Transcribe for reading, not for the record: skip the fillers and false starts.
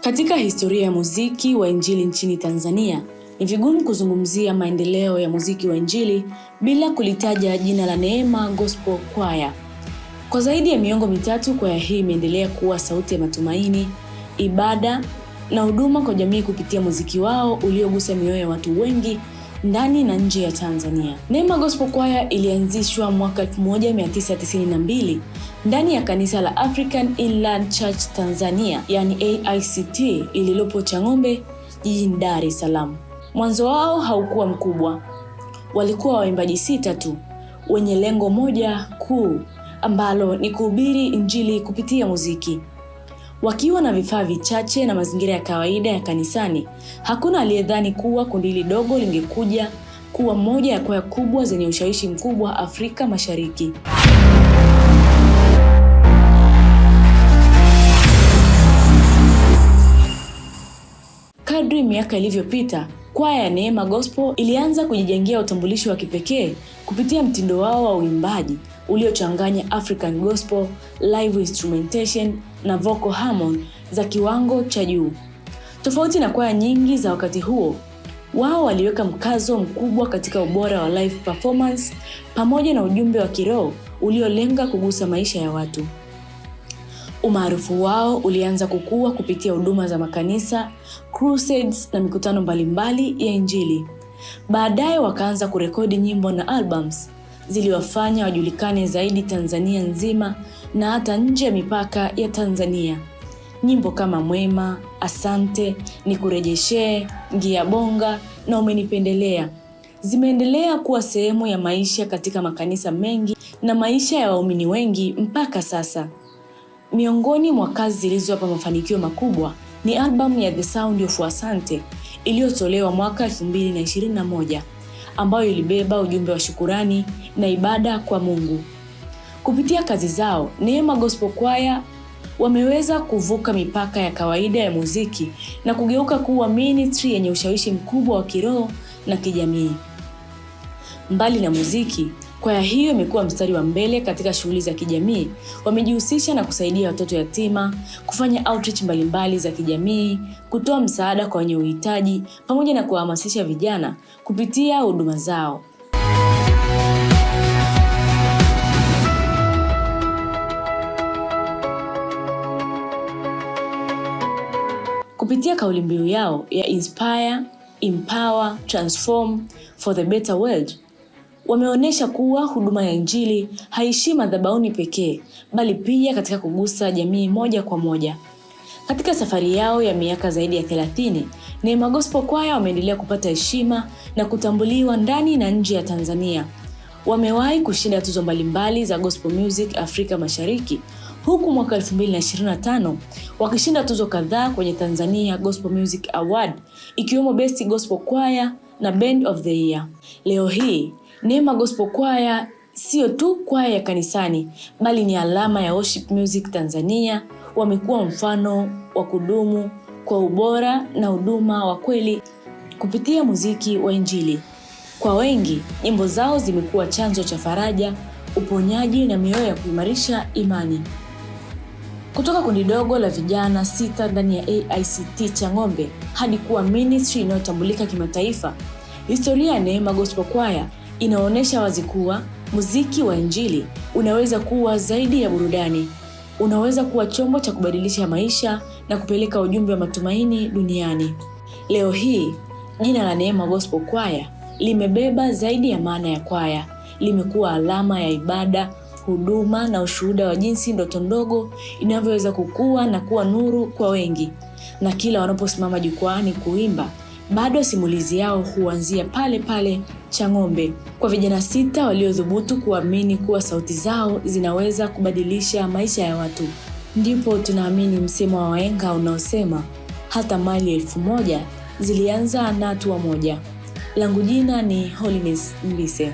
Katika historia ya muziki wa injili nchini Tanzania, ni vigumu kuzungumzia maendeleo ya muziki wa injili bila kulitaja jina la Neema Gospel Choir. Kwa zaidi ya miongo mitatu, kwaya hii imeendelea kuwa sauti ya matumaini, ibada na huduma kwa jamii kupitia muziki wao uliogusa mioyo ya watu wengi ndani na nje ya Tanzania. Neema Gospel Choir ilianzishwa mwaka 1992 ndani ya kanisa la African Inland Church Tanzania, yani AICT, lililopo Chang'ombe, jijini Dar es Salaam. Mwanzo wao haukuwa mkubwa. Walikuwa waimbaji 6 tu, wenye lengo moja kuu ambalo ni kuhubiri injili kupitia muziki. Wakiwa na vifaa vichache na mazingira ya kawaida ya kanisani, hakuna aliyedhani kuwa kundi hili dogo lingekuja kuwa moja ya kwaya kubwa zenye ushawishi mkubwa Afrika Mashariki. Kadri miaka ilivyopita, kwaya ya Neema Gospel ilianza kujijengea utambulisho wa kipekee kupitia mtindo wao wa uimbaji uliochanganya African Gospel, live instrumentation na vocal harmony za kiwango cha juu. Tofauti na kwaya nyingi za wakati huo, wao waliweka mkazo mkubwa katika ubora wa live performance pamoja na ujumbe wa kiroho uliolenga kugusa maisha ya watu. Umaarufu wao ulianza kukua kupitia huduma za makanisa, crusades na mikutano mbalimbali ya injili. Baadaye wakaanza kurekodi nyimbo na albums ziliwafanya wajulikane zaidi Tanzania nzima na hata nje ya mipaka ya Tanzania. Nyimbo kama Mwema, Asante, Nikurejeshe, Ngia Bonga na Umenipendelea zimeendelea kuwa sehemu ya maisha katika makanisa mengi na maisha ya waumini wengi mpaka sasa. Miongoni mwa kazi zilizowapa mafanikio makubwa ni albamu ya The Sound of Asante iliyotolewa mwaka 2021, ambayo ilibeba ujumbe wa shukurani na ibada kwa Mungu. Kupitia kazi zao, Neema Gospel Choir wameweza kuvuka mipaka ya kawaida ya muziki na kugeuka kuwa ministry yenye ushawishi mkubwa wa kiroho na kijamii. Mbali na muziki, kwaya hiyo imekuwa mstari wa mbele katika shughuli za kijamii. Wamejihusisha na kusaidia watoto yatima, kufanya outreach mbalimbali za kijamii, kutoa msaada kwa wenye uhitaji, pamoja na kuhamasisha vijana kupitia huduma zao. Kupitia kauli mbiu yao ya Inspire, Empower, Transform for the Better World, wameonyesha kuwa huduma ya injili haishi madhabahuni pekee, bali pia katika kugusa jamii moja kwa moja. Katika safari yao ya miaka zaidi ya 30, Neema Gospel Choir wameendelea kupata heshima na kutambuliwa ndani na nje ya Tanzania. Wamewahi kushinda tuzo mbalimbali za Gospel Music Afrika Mashariki, huku mwaka 2025 wakishinda tuzo kadhaa kwenye Tanzania Gospel Music Award, ikiwemo Best Gospel Choir na Band of the Year. Leo hii, Neema Gospel Choir sio tu kwaya ya kanisani, bali ni alama ya worship music Tanzania. Wamekuwa mfano wa kudumu kwa ubora na huduma wa kweli kupitia muziki wa injili. Kwa wengi, nyimbo zao zimekuwa chanzo cha faraja, uponyaji na mioyo ya kuimarisha imani. Kutoka kundi dogo la vijana 6 ndani ya AICT Chang'ombe hadi kuwa ministry inayotambulika kimataifa, historia ya Neema Gospel Choir inaonyesha wazi kuwa muziki wa injili unaweza kuwa zaidi ya burudani. Unaweza kuwa chombo cha kubadilisha maisha na kupeleka ujumbe wa matumaini duniani. Leo hii, jina la Neema Gospel Choir limebeba zaidi ya maana ya kwaya. Limekuwa alama ya ibada, huduma na ushuhuda wa jinsi ndoto ndogo inavyoweza kukua na kuwa nuru kwa wengi. Na kila wanaposimama jukwaani kuimba, bado simulizi yao huanzia pale pale Chang'ombe, kwa vijana 6 waliodhubutu kuamini kuwa sauti zao zinaweza kubadilisha maisha ya watu. Ndipo tunaamini msemo wa wahenga unaosema hata mali 1000 zilianza na hatua moja. Langu jina ni Holiness Mbise.